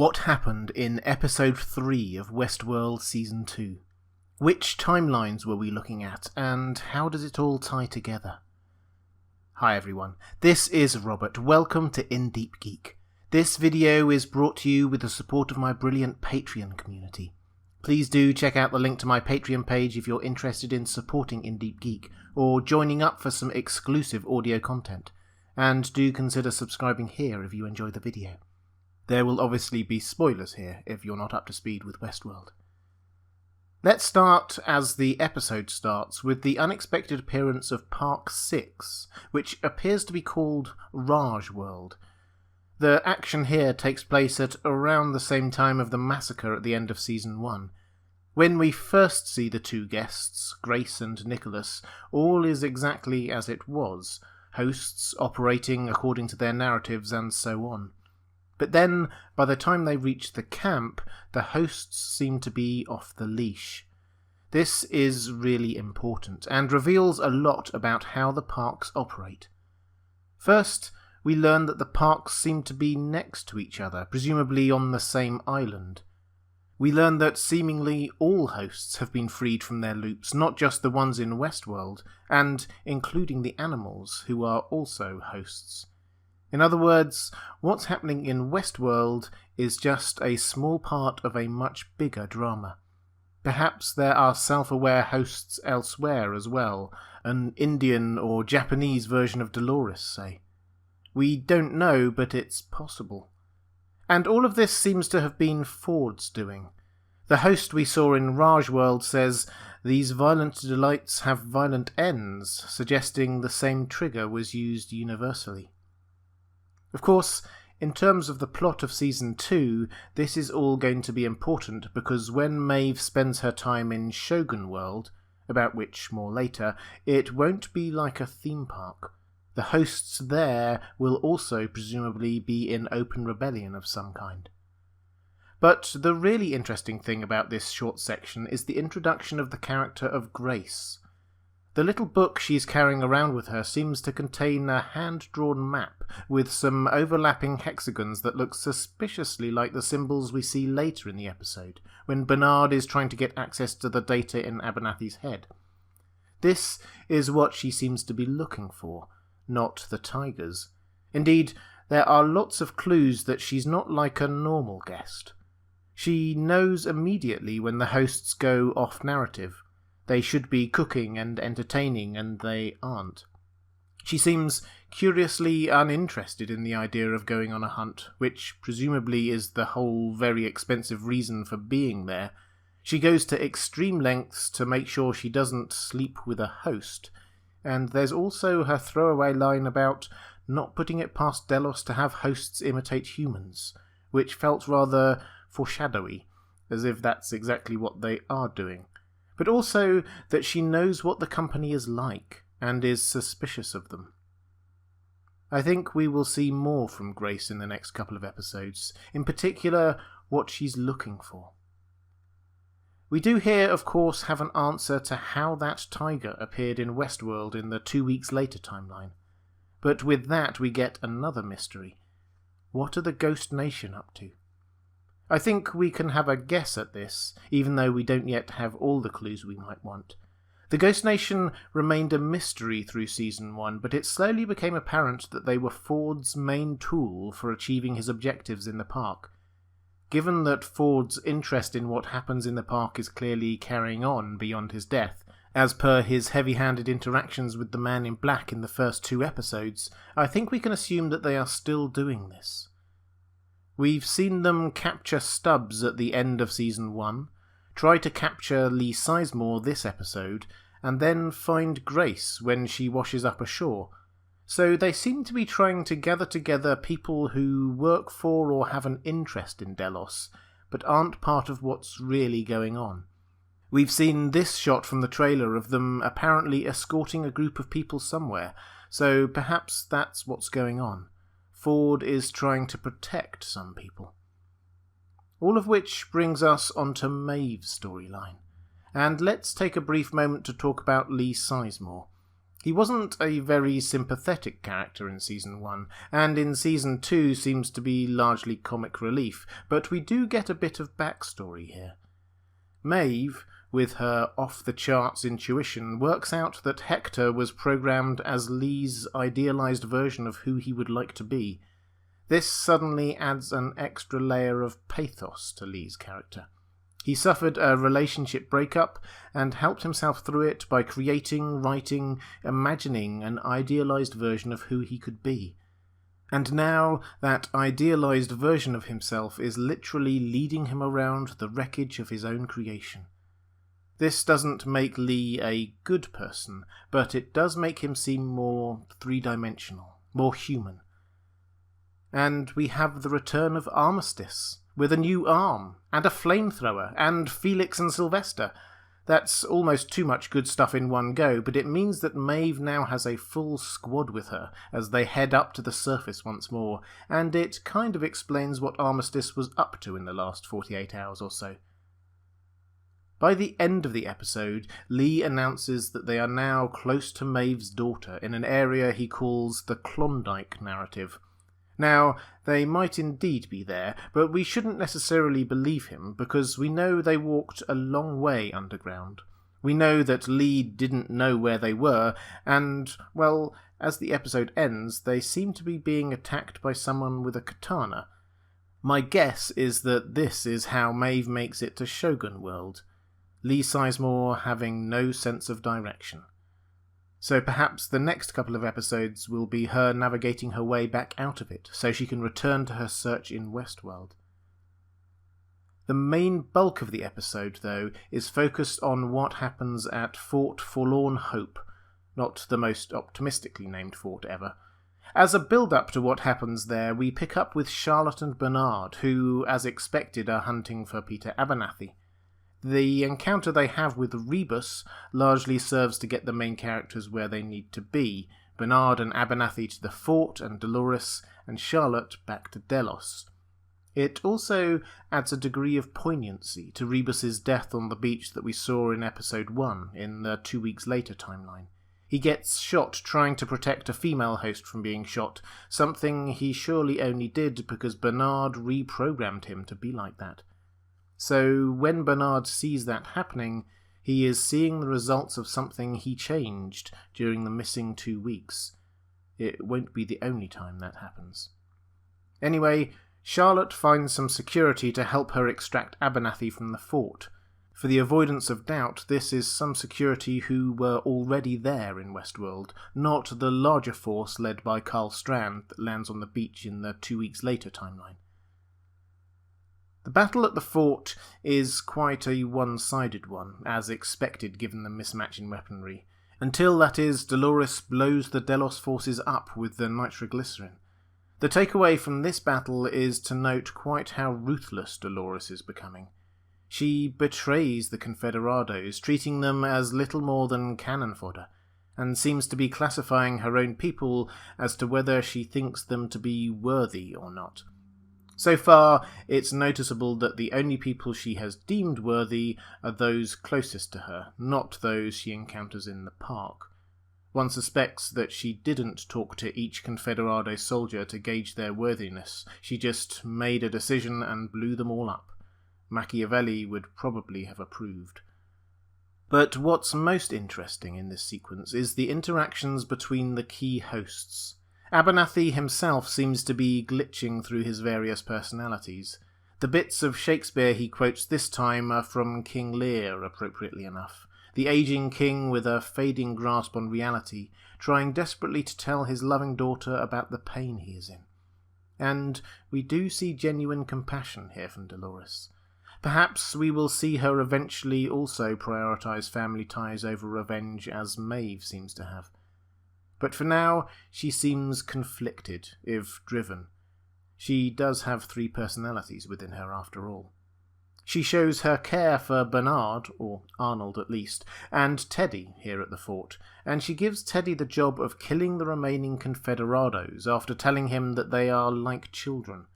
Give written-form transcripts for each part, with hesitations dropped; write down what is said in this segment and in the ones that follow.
What happened in Episode 3 of Westworld Season 2? Which timelines were we looking at, and how does it all tie together? Hi everyone, this is Robert. Welcome to Deep Geek. This video is brought to you with the support of my brilliant Patreon community. Please do check out the link to my Patreon page if you're interested in supporting Deep Geek, or joining up for some exclusive audio content. And do consider subscribing here if you enjoy the video. There will obviously be spoilers here if you're not up to speed with Westworld. Let's start, as the episode starts, with the unexpected appearance of Park 6, which appears to be called Raj World. The action here takes place at around the same time of the massacre at the end of Season 1. When we first see the two guests, Grace and Nicholas, all is exactly as it was, hosts operating according to their narratives and so on. But then, by the time they reach the camp, the hosts seem to be off the leash. This is really important, and reveals a lot about how the parks operate. First, we learn that the parks seem to be next to each other, presumably on the same island. We learn that seemingly all hosts have been freed from their loops, not just the ones in Westworld, and including the animals, who are also hosts. In other words, what's happening in Westworld is just a small part of a much bigger drama. Perhaps there are self-aware hosts elsewhere as well, an Indian or Japanese version of Dolores, say. We don't know, but it's possible. And all of this seems to have been Ford's doing. The host we saw in Raj World says, "These violent delights have violent ends," suggesting the same trigger was used universally. Of course, in terms of the plot of Season 2, this is all going to be important because when Mave spends her time in Shogun World, about which more later, it won't be like a theme park. The hosts there will also presumably be in open rebellion of some kind. But the really interesting thing about this short section is the introduction of the character of Grace. The little book she's carrying around with her seems to contain a hand-drawn map with some overlapping hexagons that look suspiciously like the symbols we see later in the episode, when Bernard is trying to get access to the data in Abernathy's head. This is what she seems to be looking for, not the tigers. Indeed, there are lots of clues that she's not like a normal guest. She knows immediately when the hosts go off-narrative. They should be cooking and entertaining, and they aren't. She seems curiously uninterested in the idea of going on a hunt, which presumably is the whole very expensive reason for being there. She goes to extreme lengths to make sure she doesn't sleep with a host, and there's also her throwaway line about not putting it past Delos to have hosts imitate humans, which felt rather foreshadowy, as if that's exactly what they are doing. But also that she knows what the company is like, and is suspicious of them. I think we will see more from Grace in the next couple of episodes, in particular what she's looking for. We do here, of course, have an answer to how that tiger appeared in Westworld in the 2 weeks later timeline. But with that we get another mystery. What are the Ghost Nation up to? I think we can have a guess at this, even though we don't yet have all the clues we might want. The Ghost Nation remained a mystery through Season 1, but it slowly became apparent that they were Ford's main tool for achieving his objectives in the park. Given that Ford's interest in what happens in the park is clearly carrying on beyond his death, as per his heavy-handed interactions with the Man in Black in the first 2 episodes, I think we can assume that they are still doing this. We've seen them capture Stubbs at the end of Season 1, try to capture Lee Sizemore this episode, and then find Grace when she washes up ashore. So they seem to be trying to gather together people who work for or have an interest in Delos, but aren't part of what's really going on. We've seen this shot from the trailer of them apparently escorting a group of people somewhere, so perhaps that's what's going on. Ford is trying to protect some people. All of which brings us onto Mave's storyline. And let's take a brief moment to talk about Lee Sizemore. He wasn't a very sympathetic character in Season 1, and in Season 2 seems to be largely comic relief, but we do get a bit of backstory here. Mave, with her off-the-charts intuition, works out that Hector was programmed as Lee's idealized version of who he would like to be. This suddenly adds an extra layer of pathos to Lee's character. He suffered a relationship breakup and helped himself through it by creating, writing, imagining an idealized version of who he could be. And now that idealized version of himself is literally leading him around the wreckage of his own creation. This doesn't make Lee a good person, but it does make him seem more three-dimensional, more human. And we have the return of Armistice, with a new arm, and a flamethrower, and Felix and Sylvester. That's almost too much good stuff in one go, but it means that Mave now has a full squad with her as they head up to the surface once more, and it kind of explains what Armistice was up to in the last 48 hours or so. By the end of the episode, Lee announces that they are now close to Mave's daughter in an area he calls the Klondike Narrative. Now, they might indeed be there, but we shouldn't necessarily believe him because we know they walked a long way underground. We know that Lee didn't know where they were, and, well, as the episode ends, they seem to be being attacked by someone with a katana. My guess is that this is how Mave makes it to Shogun World. Lee Sizemore having no sense of direction. So perhaps the next couple of episodes will be her navigating her way back out of it, so she can return to her search in Westworld. The main bulk of the episode, though, is focused on what happens at Fort Forlorn Hope, not the most optimistically named fort ever. As a build-up to what happens there, we pick up with Charlotte and Bernard, who, as expected, are hunting for Peter Abernathy. The encounter they have with Rebus largely serves to get the main characters where they need to be, Bernard and Abernathy to the fort and Dolores, and Charlotte back to Delos. It also adds a degree of poignancy to Rebus's death on the beach that we saw in episode 1 in the 2 weeks later timeline. He gets shot trying to protect a female host from being shot, something he surely only did because Bernard reprogrammed him to be like that. So when Bernard sees that happening, he is seeing the results of something he changed during the missing 2 weeks. It won't be the only time that happens. Anyway, Charlotte finds some security to help her extract Abernathy from the fort. For the avoidance of doubt, this is some security who were already there in Westworld, not the larger force led by Carl Strand that lands on the beach in the 2 weeks later timeline. The battle at the fort is quite a one-sided one, as expected given the mismatch in weaponry, until, that is, Dolores blows the Delos forces up with the nitroglycerin. The takeaway from this battle is to note quite how ruthless Dolores is becoming. She betrays the Confederados, treating them as little more than cannon fodder, and seems to be classifying her own people as to whether she thinks them to be worthy or not. So far, it's noticeable that the only people she has deemed worthy are those closest to her, not those she encounters in the park. One suspects that she didn't talk to each Confederado soldier to gauge their worthiness. She just made a decision and blew them all up. Machiavelli would probably have approved. But what's most interesting in this sequence is the interactions between the key hosts. Abernathy himself seems to be glitching through his various personalities. The bits of Shakespeare he quotes this time are from King Lear, appropriately enough. The aging king with a fading grasp on reality, trying desperately to tell his loving daughter about the pain he is in. And we do see genuine compassion here from Dolores. Perhaps we will see her eventually also prioritise family ties over revenge, as Mave seems to have. But for now, she seems conflicted, if driven. She does have 3 personalities within her after all. She shows her care for Bernard, or Arnold at least, and Teddy here at the fort, and she gives Teddy the job of killing the remaining Confederados after telling him that they are like children.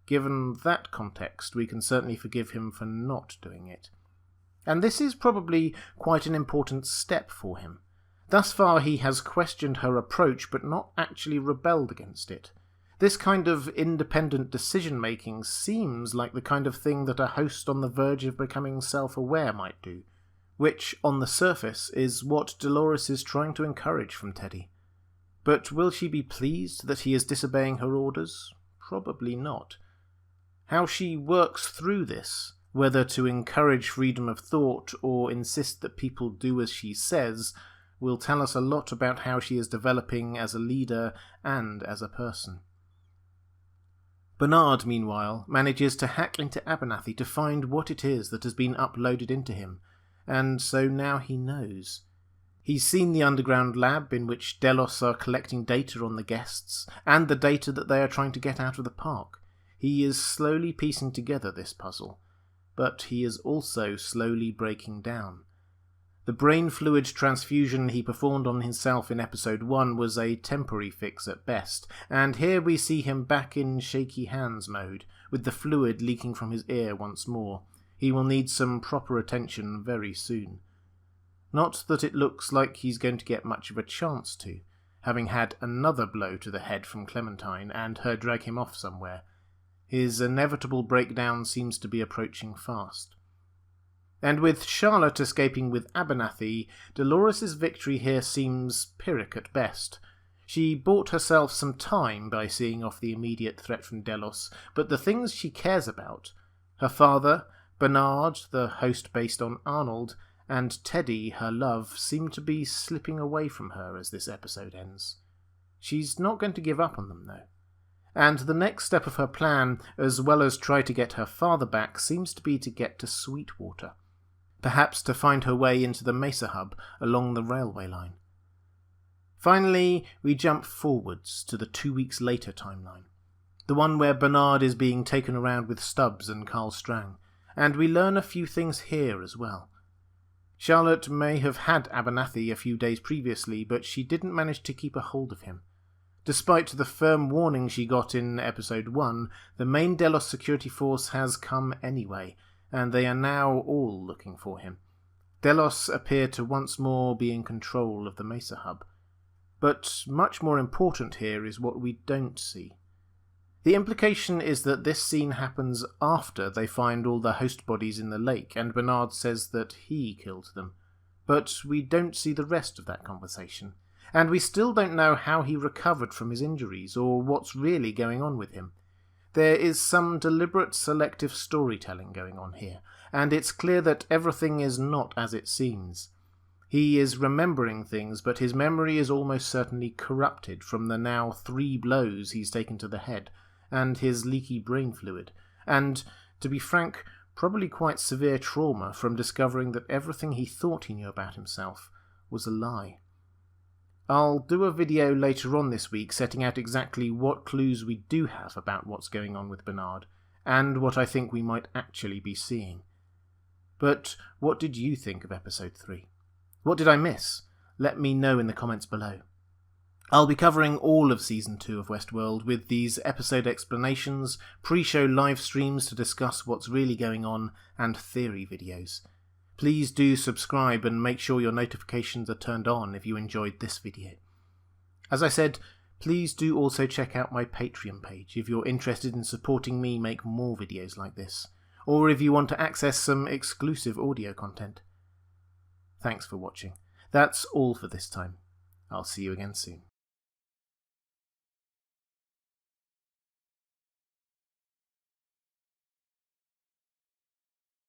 Given that context, we can certainly forgive him for not doing it. And this is probably quite an important step for him. Thus far he has questioned her approach but not actually rebelled against it. This kind of independent decision-making seems like the kind of thing that a host on the verge of becoming self-aware might do, which, on the surface, is what Dolores is trying to encourage from Teddy. But will she be pleased that he is disobeying her orders? Probably not. How she works through this, whether to encourage freedom of thought or insist that people do as she says, will tell us a lot about how she is developing as a leader and as a person. Bernard, meanwhile, manages to hack into Abernathy to find what it is that has been uploaded into him, and so now he knows. He's seen the underground lab in which Delos are collecting data on the guests, and the data that they are trying to get out of the park. He is slowly piecing together this puzzle, but he is also slowly breaking down. The brain fluid transfusion he performed on himself in episode 1 was a temporary fix at best, and here we see him back in shaky hands mode, with the fluid leaking from his ear once more. He will need some proper attention very soon. Not that it looks like he's going to get much of a chance to, having had another blow to the head from Clementine and her drag him off somewhere. His inevitable breakdown seems to be approaching fast. And with Charlotte escaping with Abernathy, Dolores' victory here seems Pyrrhic at best. She bought herself some time by seeing off the immediate threat from Delos, but the things she cares about, her father, Bernard, the host based on Arnold, and Teddy, her love, seem to be slipping away from her as this episode ends. She's not going to give up on them, though. And the next step of her plan, as well as try to get her father back, seems to be to get to Sweetwater. Perhaps to find her way into the Mesa hub along the railway line. Finally, we jump forwards to the 2 weeks later timeline, the one where Bernard is being taken around with Stubbs and Carl Strang, and we learn a few things here as well. Charlotte may have had Abernathy a few days previously, but she didn't manage to keep a hold of him. Despite the firm warning she got in episode 1, the main Delos security force has come anyway, and they are now all looking for him. Delos appear to once more be in control of the Mesa hub. But much more important here is what we don't see. The implication is that this scene happens after they find all the host bodies in the lake, and Bernard says that he killed them. But we don't see the rest of that conversation, and we still don't know how he recovered from his injuries or what's really going on with him. There is some deliberate selective storytelling going on here, and it's clear that everything is not as it seems. He is remembering things, but his memory is almost certainly corrupted from the now 3 blows he's taken to the head, and his leaky brain fluid, and, to be frank, probably quite severe trauma from discovering that everything he thought he knew about himself was a lie. I'll do a video later on this week setting out exactly what clues we do have about what's going on with Bernard, and what I think we might actually be seeing. But what did you think of episode 3? What did I miss? Let me know in the comments below. I'll be covering all of Season 2 of Westworld with these episode explanations, pre-show live streams to discuss what's really going on, and theory videos. Please do subscribe and make sure your notifications are turned on if you enjoyed this video. As I said, please do also check out my Patreon page if you're interested in supporting me make more videos like this, or if you want to access some exclusive audio content. Thanks for watching. That's all for this time. I'll see you again soon.